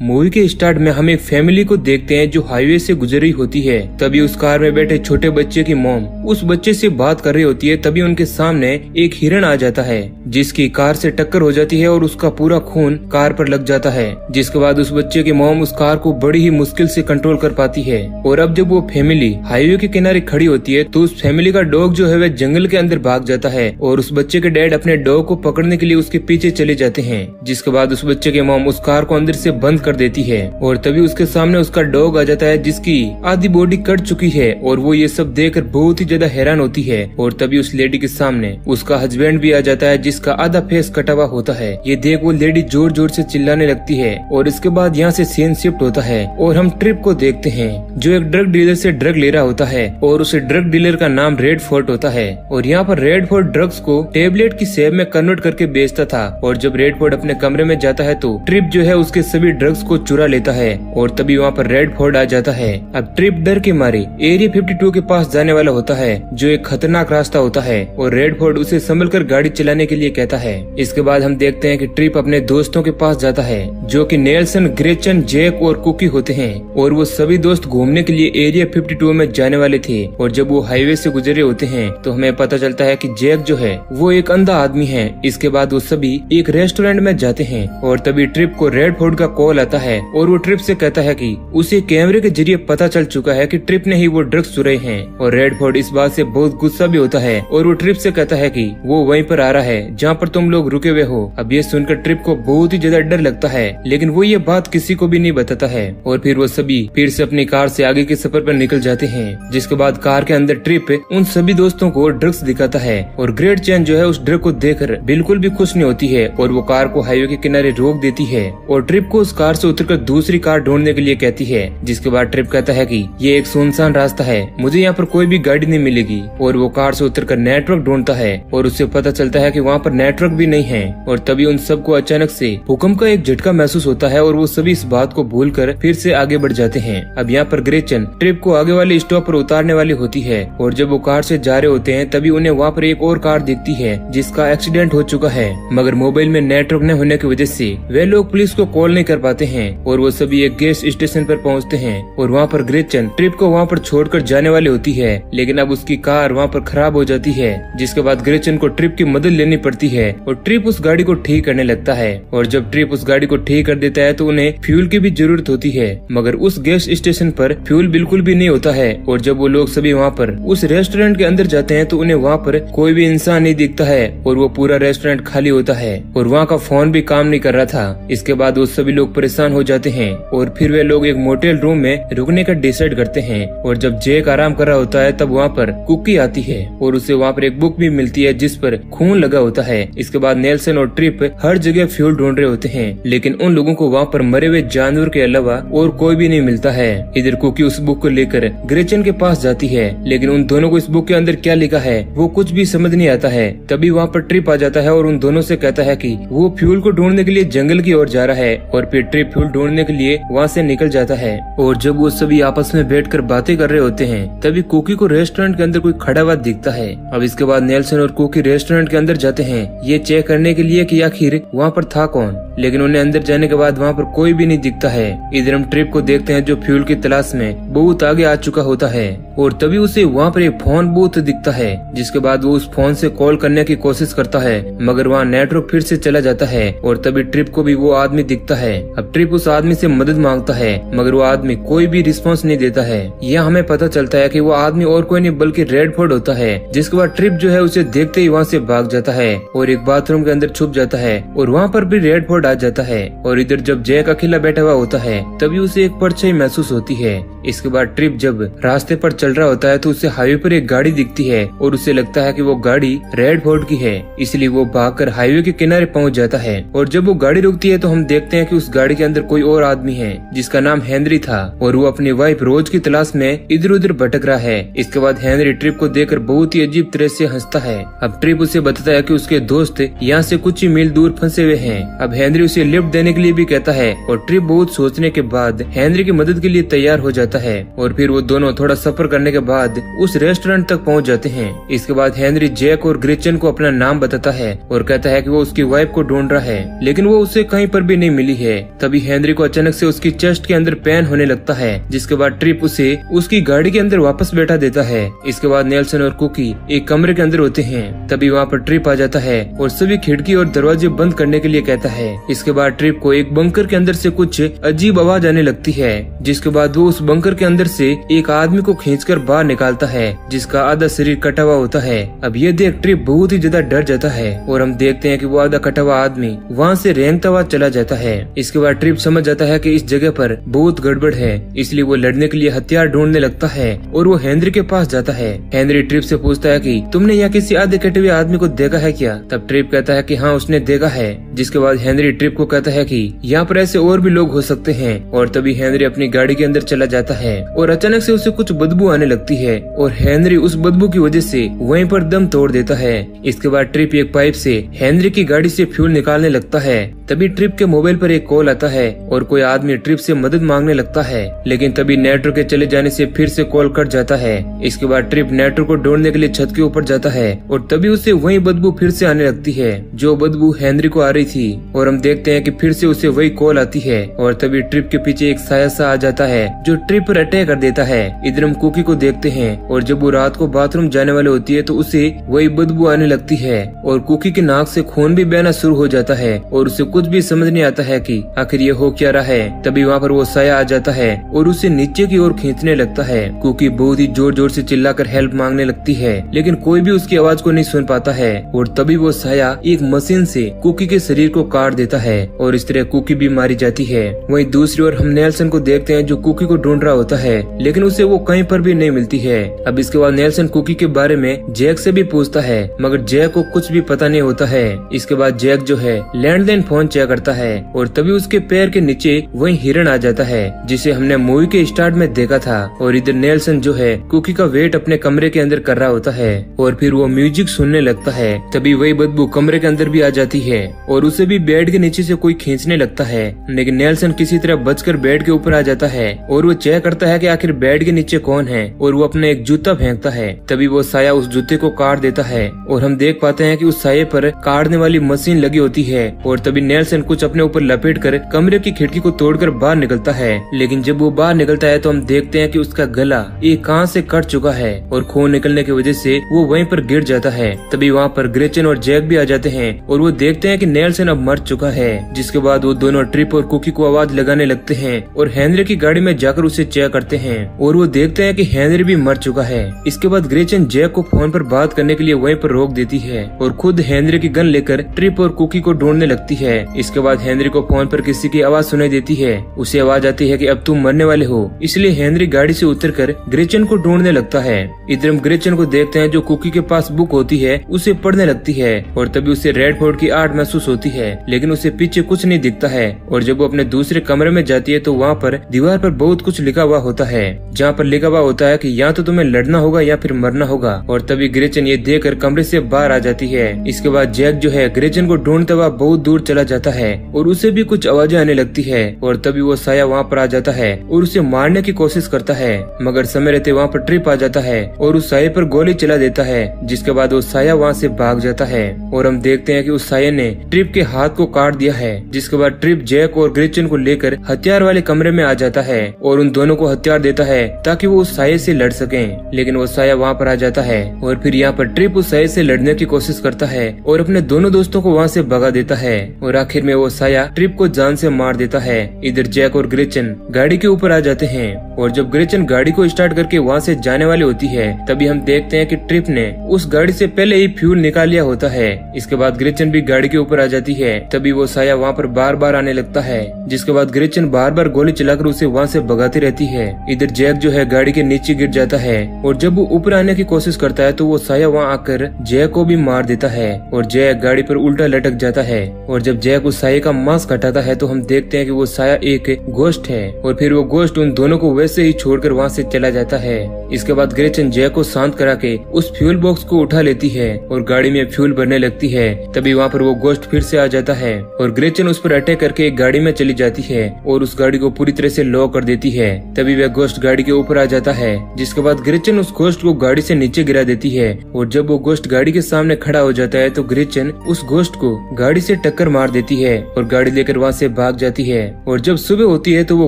Movie के start में हम एक फैमिली को देखते हैं जो हाईवे से गुजर रही होती है। तभी उस कार में बैठे छोटे बच्चे की मॉम उस बच्चे से बात कर रही होती है। तभी उनके सामने एक हिरण आ जाता है जिसकी कार से टक्कर हो जाती है और उसका पूरा खून कार पर लग जाता है। जिसके बाद उस बच्चे की मॉम उस कार को बड़ी ही मुश्किल से कंट्रोल कर पाती है। और अब जब वो फैमिली हाईवे के किनारे खड़ी होती है तो उस फैमिली का डॉग जो है वह जंगल के अंदर भाग जाता है और उस बच्चे के डैड अपने डॉग को पकड़ने के लिए उसके पीछे चले जाते हैं। जिसके बाद उस बच्चे के मॉम उस कार को अंदर से बंद कर देती है और तभी उसके सामने उसका डॉग आ जाता है जिसकी आधी बॉडी कट चुकी है और वो ये सब देखकर बहुत ही ज्यादा हैरान होती है। और तभी उस लेडी के सामने उसका हस्बैंड भी आ जाता है जिसका आधा फेस कटा हुआ होता है। ये देख वो लेडी जोर जोर से चिल्लाने लगती है। और इसके बाद यहाँ से सीन शिफ्ट होता है और हम ट्रिप को देखते हैं जो एक ड्रग डीलर से ड्रग ले रहा होता है और उस ड्रग डीलर का नाम रेड फोर्ट होता है। और यहाँ पर रेड फोर्ट ड्रग्स को टेबलेट की शेप में कन्वर्ट करके बेचता था। और जब रेड फोर्ट अपने कमरे में जाता है तो ट्रिप जो है उसके सभी ड्रग्स को चुरा लेता है। और तभी वहाँ पर रेड फोर्ट आ जाता है। अब ट्रिप डर के मारे एरिया 52 के पास जाने वाला होता है जो एक खतरनाक रास्ता होता है और रेड फोर्ट उसे संभल कर गाड़ी चलाने के लिए कहता है। इसके बाद हम देखते हैं कि ट्रिप अपने दोस्तों के पास जाता है जो कि नेल्सन, ग्रेचन, जैक और कुकी होते हैं। और वो सभी दोस्त घूमने के लिए एरिया 52 में जाने वाले थे। और जब वो हाईवे से गुजरे होते हैं तो हमें पता चलता है कि जैक जो है वो एक अंधा आदमी है। इसके बाद वो सभी एक रेस्टोरेंट में जाते हैं और तभी ट्रिप को रेड फोर्ट का कॉल आता है और वो ट्रिप से कहता है कि उसे कैमरे के जरिए पता चल चुका है कि ट्रिप ने ही वो ड्रग्स चुराए हैं। और रेड फोर्ट इस बात से बहुत गुस्सा भी होता है और वो ट्रिप से कहता है कि वो वहीं पर आ रहा है जहाँ पर तुम लोग रुके हुए हो। अब ये सुनकर ट्रिप को बहुत ही ज्यादा डर लगता है लेकिन वो ये बात किसी को भी नहीं बताता है। और फिर वो सभी फिर से अपनी कार से आगे के सफर पर निकल जाते हैं। जिसके बाद कार के अंदर ट्रिप उन सभी दोस्तों को ड्रग्स दिखाता है और ग्रेट चैन जो है उस ड्रग को देखकर बिल्कुल भी खुश नहीं होती है और वो कार को हाईवे के किनारे रोक देती है और ट्रिप को उस कार से उतरकर दूसरी कार ढूंढने के लिए कहती है। जिसके बाद ट्रिप कहता है कि ये एक सुनसान रास्ता है, मुझे यहाँ पर कोई भी गाड़ी नहीं मिलेगी। और वो कार से उतरकर नेटवर्क ढूंढता है और उससे पता चलता है कि वहाँ पर नेटवर्क भी नहीं है। और तभी उन सबको अचानक से भूकंप का एक झटका महसूस होता है और वो सभी इस बात को भूलकर फिर से आगे बढ़ जाते हैं। अब यहाँ पर ग्रेचन ट्रिप को आगे वाले स्टॉप पर उतारने वाली होती है और जब वो कार से जा रहे होते हैं तभी उन्हें वहाँ पर एक और कार दिखती है जिसका एक्सीडेंट हो चुका है। मगर मोबाइल में नेटवर्क न होने की वजह से वे लोग पुलिस को कॉल नहीं कर पाते हैं और वो सभी एक गैस स्टेशन पर पहुँचते हैं। और वहाँ पर ग्रेचन ट्रिप को वहाँ पर छोड़कर जाने वाली होती है लेकिन अब उसकी कार वहाँ पर खराब हो जाती है। जिसके बाद ग्रेचन को ट्रिप की मदद लेनी पड़ती है और ट्रिप उस गाड़ी को ठीक करने लगता है। और जब ट्रिप उस गाड़ी को ठीक कर देता है तो उन्हें फ्यूल की भी जरूरत होती है मगर उस गैस स्टेशन पर फ्यूल बिल्कुल भी नहीं होता है। और जब वो लोग सभी वहाँ पर उस रेस्टोरेंट के अंदर जाते हैं तो उन्हें वहाँ पर कोई भी इंसान नहीं दिखता है और वो पूरा रेस्टोरेंट खाली होता है और वहाँ का फोन भी काम नहीं कर रहा था। इसके बाद वो सभी लोग परेशान हो जाते हैं और फिर वे लोग एक मोटेल रूम में रुकने का डिसाइड करते हैं। और जब जैक आराम कर रहा होता है तब वहाँ पर कुकी आती है और उसे वहाँ पर एक बुक भी मिलती है जिस पर खून लगा होता है। इसके बाद नेल्सन और ट्रिप हर जगह फ्यूल ढूंढ रहे होते हैं लेकिन उन लोगों को वहाँ पर मरे हुए जानवर के अलावा और कोई भी नहीं मिलता है। इधर कुकी उस बुक को लेकर ग्रेचन के पास जाती है लेकिन उन दोनों को इस बुक के अंदर क्या लिखा है वो कुछ भी समझ नहीं आता है। तभी वहाँ पर ट्रिप आ जाता है और उन दोनों से कहता है कि वो फ्यूल को ढूंढने के लिए जंगल की ओर जा रहा है। और फिर ट्रिप फ्यूल ढूंढने के लिए वहाँ से निकल जाता है। और जब वो सभी आपस में बैठकर बातें कर रहे होते हैं तभी कुकी को रेस्टोरेंट के अंदर कोई खड़ा हुआ दिखता है। अब इसके बाद नेल्सन और कुकी रेस्टोरेंट के अंदर जाते हैं ये चेक करने के लिए कि आखिर वहाँ पर था कौन। लेकिन उन्हें अंदर जाने के बाद वहाँ पर कोई भी नहीं दिखता है। इधर हम ट्रिप को देखते हैं जो फ्यूल की तलाश में बहुत आगे आ चुका होता है और तभी उसे वहाँ पर एक फोन बूथ दिखता है। जिसके बाद वो उस फोन से कॉल करने की कोशिश करता है मगर वहाँ नेटवर्क फिर से चला जाता है। और तभी ट्रिप को भी वो आदमी दिखता है। अब ट्रिप उस आदमी से मदद मांगता है मगर वो आदमी कोई भी रिस्पॉन्स नहीं देता है। यह हमें पता चलता है कि वो आदमी और कोई नहीं बल्कि रेड फोर्ट होता है। जिसके बाद ट्रिप जो है उसे देखते ही वहाँ से भाग जाता है और एक बाथरूम के अंदर छुप जाता है और वहाँ पर भी रेड फोर्ट आ जाता है। और इधर जब जैक अकेला बैठा हुआ होता है तभी उसे एक परछाई महसूस होती है। इसके बाद ट्रिप जब रास्ते पर चल रहा होता है तो उसे हाईवे पर एक गाड़ी दिखती है और उसे लगता है कि वो गाड़ी रेड फोर्ट की है इसलिए वो भागकर हाईवे के किनारे पहुंच जाता है। और जब वो गाड़ी रुकती है तो हम देखते हैं कि उस गाड़ी के अंदर कोई और आदमी है जिसका नाम हेनरी था और वो अपनी वाइफ रोज की तलाश में इधर उधर भटक रहा है। इसके बाद हेनरी ट्रिप को देखकर बहुत ही अजीब तरह से हंसता है। अब ट्रिप उसे बताता है कि उसके दोस्त यहाँ से कुछ ही मील दूर फंसे हुए हैं। अब हेनरी हेनरी उसे लिफ्ट देने के लिए भी कहता है और ट्रिप बहुत सोचने के बाद हेनरी की मदद के लिए तैयार हो जाता है और फिर वो दोनों थोड़ा सफर करने के बाद उस रेस्टोरेंट तक पहुंच जाते हैं। इसके बाद हेनरी जैक और ग्रेचन को अपना नाम बताता है और कहता है कि वो उसकी वाइफ को ढूंढ रहा है, लेकिन वो उसे कहीं पर भी नहीं मिली है। तभी हेनरी को अचानक से उसकी चेस्ट के अंदर पेन होने लगता है, जिसके बाद ट्रिप उसे उसकी गाड़ी के अंदर वापस बैठा देता है। इसके बाद नेल्सन और कुकी एक कमरे के अंदर होते हैं। तभी वहाँ पर ट्रिप आ जाता है और सभी खिड़की और दरवाजे बंद करने के लिए कहता है। इसके बाद ट्रिप को एक बंकर के अंदर से कुछ अजीब आवाज आने लगती है, जिसके बाद वो उस बंकर के अंदर से एक आदमी को खींचकर बाहर निकालता है, जिसका आधा शरीर कटा हुआ होता है। अब ये देख ट्रिप बहुत ही ज्यादा डर जाता है और हम देखते हैं कि वो आधा कटा हुआ आदमी वहाँ से रेंगता हुआ चला जाता है। इसके बाद ट्रिप समझ जाता है कि इस जगह पर बहुत गड़बड़ है, इसलिए वो लड़ने के लिए हथियार ढूंढने लगता है और वो हेनरी के पास जाता है। हेनरी ट्रिप से पूछता है कि तुमने यहाँ किसी आधे कटे हुए आदमी को देखा है क्या? तब ट्रिप कहता है कि हाँ उसने देखा है। जिसके बाद हेनरी ट्रिप को कहता है कि यहाँ पर ऐसे और भी लोग हो सकते हैं। और तभी हेनरी अपनी गाड़ी के अंदर चला जाता है और अचानक से उसे कुछ बदबू आने लगती है और हेनरी उस बदबू की वजह से वहीं पर दम तोड़ देता है। इसके बाद ट्रिप एक पाइप से हेनरी की गाड़ी से फ्यूल निकालने लगता है। तभी ट्रिप के मोबाइल पर एक कॉल आता है और कोई आदमी ट्रिप से मदद मांगने लगता है, लेकिन तभी नेटवर्क के चले जाने से फिर से कॉल कट जाता है। इसके बाद ट्रिप नेटवर्क को ढूंढने के लिए छत के ऊपर जाता है और तभी उसे वही बदबू फिर से आने लगती है जो बदबू हेनरी को आ रही थी। और हम देखते हैं कि फिर से उसे वही कॉल आती है और तभी ट्रिप के पीछे एक साया सा आ जाता है जो ट्रिप पर अटैक कर देता है। इधर हम कुकी को देखते हैं और जब वो रात को बाथरूम जाने वाले होती है तो उसे वही बदबू आने लगती है और कुकी के नाक से खून भी बहना शुरू हो जाता है और उसे कुछ भी समझ नहीं आता है कि आखिर ये हो क्या रहा है। तभी वहाँ पर वो साया आ जाता है और उसे नीचे की ओर खींचने लगता है। कुकी बहुत ही जोर जोर से चिल्लाकर हेल्प मांगने लगती है, लेकिन कोई भी उसकी आवाज को नहीं सुन पाता है। और तभी वो साया एक मशीन से कुकी के शरीर को काट देता है और इस तरह कुकी भी मारी जाती है। वहीं दूसरी ओर हम नेल्सन को देखते हैं जो कुकी को ढूंढ रहा होता है, लेकिन उसे वो कहीं पर भी नहीं मिलती है। अब इसके बाद नेल्सन कुकी के बारे में जैक से भी पूछता है, मगर जैक को कुछ भी पता नहीं होता है। इसके बाद जैक जो है लैंडलाइन फोन चेक करता है और तभी उसके पैर के नीचे वही हिरण आ जाता है जिसे हमने मूवी के स्टार्ट में देखा था। और इधर नेल्सन जो है कुकी का वेट अपने कमरे के अंदर कर रहा होता है और फिर वो म्यूजिक सुनने लगता है। तभी वही बदबू कमरे के अंदर भी आ जाती है और उसे भी बेड के नीचे से कोई खींचने लगता है, लेकिन नेल्सन किसी तरह बचकर बेड के ऊपर आ जाता है और वो चेक करता है कि आखिर बेड के नीचे कौन है और वो अपना एक जूता फेंकता है। तभी वो साया उस जूते को काट देता है और हम देख पाते हैं कि उस साये पर काटने वाली मशीन लगी होती है। और तभी नेल्सन कुछ अपने ऊपर लपेट कर कमरे की खिड़की को तोड़कर बाहर निकलता है, लेकिन जब वो बाहर निकलता है तो हम देखते हैं कि उसका गला एक कान से कट चुका है और खून निकलने की वजह से वो वहीं पर गिर जाता है। तभी वहाँ पर ग्रेचन और जैक भी आ जाते हैं और वो देखते हैं कि नेल्सन अब मर चुका है। जिसके बाद वो दोनों ट्रिप और कुकी को आवाज लगाने लगते हैं और हेनरी की गाड़ी में जाकर उसे चेक करते हैं और वो देखते हैं कि हेनरी भी मर चुका है। इसके बाद ग्रेचन जैक को फोन पर बात करने के लिए वहीं पर रोक देती है और खुद हेनरी की गन लेकर ट्रिप और कुकी को ढूंढने लगती है। इसके बाद हेनरी को फोन पर किसी की आवाज सुनाई देती है। उसे आवाज आती है कि अब तुम मरने वाले हो, इसलिए हेनरी गाड़ी से उतरकर ग्रेचन को ढूंढने लगता है। इधर हम ग्रेचन को देखते हैं जो कुकी के पास बुक होती है उसे पढ़ने लगती है और तभी उसे रेड फोर्ट की आर्ट महसूस होती है, लेकिन उसे पीछे कुछ नहीं दिखता है। और जब वो अपने दूसरे कमरे में जाती है तो वहाँ पर दीवार पर बहुत कुछ लिखा हुआ होता है, जहाँ पर लिखा हुआ होता है कि या तो तुम्हें लड़ना होगा या फिर मरना होगा। और तभी ग्रेचन ये देखकर कमरे से बाहर आ जाती है। इसके बाद जैक जो है ग्रेचन को ढूंढता हुआ बहुत दूर चला जाता है और उसे भी कुछ आवाजें आने लगती है। और तभी वो साया वहाँ पर आ जाता है और उसे मारने की कोशिश करता है, मगर समय रहते वहाँ पर ट्रिप आ जाता है और उस साये पर गोली चला देता है। जिसके बाद वो साया वहाँ से भाग जाता है और हम देखते हैं कि उस साये ने ट्रिप के हाथ को काट दिया है। जिसके बाद ट्रिप जैक और ग्रेचन को लेकर हथियार वाले कमरे में आ जाता है और उन दोनों को हथियार देता है ताकि वो उस साये से लड़ सकें, लेकिन वो साया वहाँ पर आ जाता है और फिर यहाँ पर ट्रिप उस साये से लड़ने की कोशिश करता है और अपने दोनों दोस्तों को वहाँ से भगा देता है और आखिर में वो साया ट्रिप को जान से मार देता है। इधर जैक और ग्रेचन गाड़ी के ऊपर आ जाते हैं और जब ग्रेचन गाड़ी को स्टार्ट करके वहाँ से जाने वाली होती है तभी हम देखते हैं कि ट्रिप ने उस गाड़ी से पहले ही फ्यूल निकाल लिया होता है। इसके बाद ग्रेचन भी गाड़ी के ऊपर आ जाती है। तभी वो साया वहाँ पर बार बार आने लगता है, जिसके बाद ग्रेचन बार बार गोली चलाकर उसे वहाँ से भगाती रहती है। इधर जैक जो है गाड़ी के नीचे गिर जाता है और जब वो ऊपर आने की कोशिश करता है तो वो साया वहाँ आकर जैक को भी मार देता है और जैक गाड़ी पर उल्टा लटक जाता है। और जब जैक उस साये का मास्क हटाता है तो हम देखते हैं कि वो साया एक घोस्ट है और फिर वो घोस्ट उन दोनों को वैसे ही छोड़कर वहाँ से चला जाता है। इसके बाद ग्रेचन जैक को शांत करा के उस फ्यूल बॉक्स को उठा लेती है और गाड़ी में फ्यूल भरने लगती है। तभी वहाँ पर वो गोश्त फिर से आ जाता है और ग्रेचन उस पर अटैक करके एक गाड़ी में चली जाती है और उस गाड़ी को पूरी तरह से लॉक कर देती है। तभी वह गोश्त गाड़ी के ऊपर आ जाता है, जिसके बाद ग्रेचन उस गोश्त को गाड़ी से नीचे गिरा देती है और जब वो गोश्त गाड़ी के सामने खड़ा हो जाता है तो ग्रेचन उस गोश्त को गाड़ी से टक्कर मार देती है और गाड़ी लेकर वहाँ से भाग जाती है। और जब सुबह होती है तो वो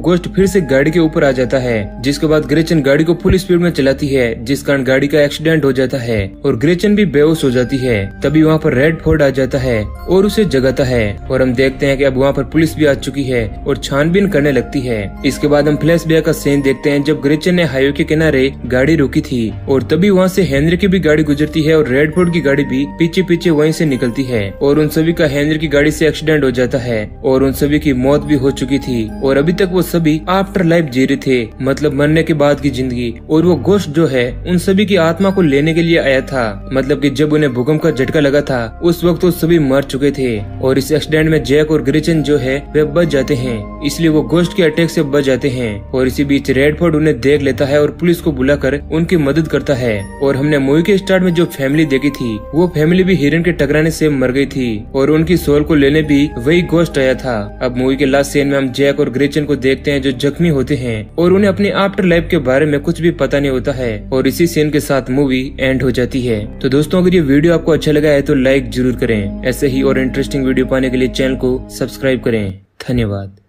गोश्त फिर से गाड़ी के ऊपर आ जाता है, जिसके बाद ग्रेचन गाड़ी को फुल स्पीड में चलाती है, जिस कारण गाड़ी का एक्सीडेंट हो जाता है और ग्रेचन भी बेहोश हो जाती है। तभी वहाँ पर रेडफोर्ड आ जाता है और उसे जगाता है और हम देखते हैं कि अब वहाँ पर पुलिस भी आ चुकी है और छानबीन करने लगती है। इसके बाद हम फ्लैशबैक का सीन देखते हैं जब ग्रेचन ने हाईवे के किनारे गाड़ी रोकी थी और तभी वहाँ से हेनरी की भी गाड़ी गुजरती है और रेडफोर्ड की गाड़ी भी पीछे पीछे वहीं से निकलती है और उन सभी का हेनरी की गाड़ी से एक्सीडेंट हो जाता है और उन सभी की मौत भी हो चुकी थी और अभी तक वो सभी आफ्टर लाइफ जी रहे थे, मतलब मरने के बाद की जिंदगी। और वो गोश्त जो है उन सभी की आत्मा को लेने के लिए आया था, मतलब कि जब उन्हें भूकंप का झटका लगा था उस वक्त वो सभी मर चुके थे और इस एक्सीडेंट में जैक और ग्रेचन जो है वे बच जाते हैं, इसलिए वो गोश्त के अटैक से बच जाते हैं। और इसी बीच रेडफोर्ड उन्हें देख लेता है और पुलिस को बुलाकर उनकी मदद करता है। और हमने मूवी के स्टार्ट में जो फैमिली देखी थी वो फैमिली भी हिरन के टकराने से मर गई थी और उनकी सोल को लेने भी वही गोश्त आया था। अब मूवी के लास्ट सीन में हम जैक और ग्रेचन को देखते हैं जो जख्मी होते हैं और उन्हें अपने आफ्टर लाइफ के बारे में कुछ भी पता नहीं होता है और इसी सीन के साथ मूवी एंड हो जाती है। तो दोस्तों अगर ये वीडियो आपको अच्छा लगा है तो लाइक जरूर करें। ऐसे ही और इंटरेस्टिंग वीडियो पाने के लिए चैनल को सब्सक्राइब करें। धन्यवाद।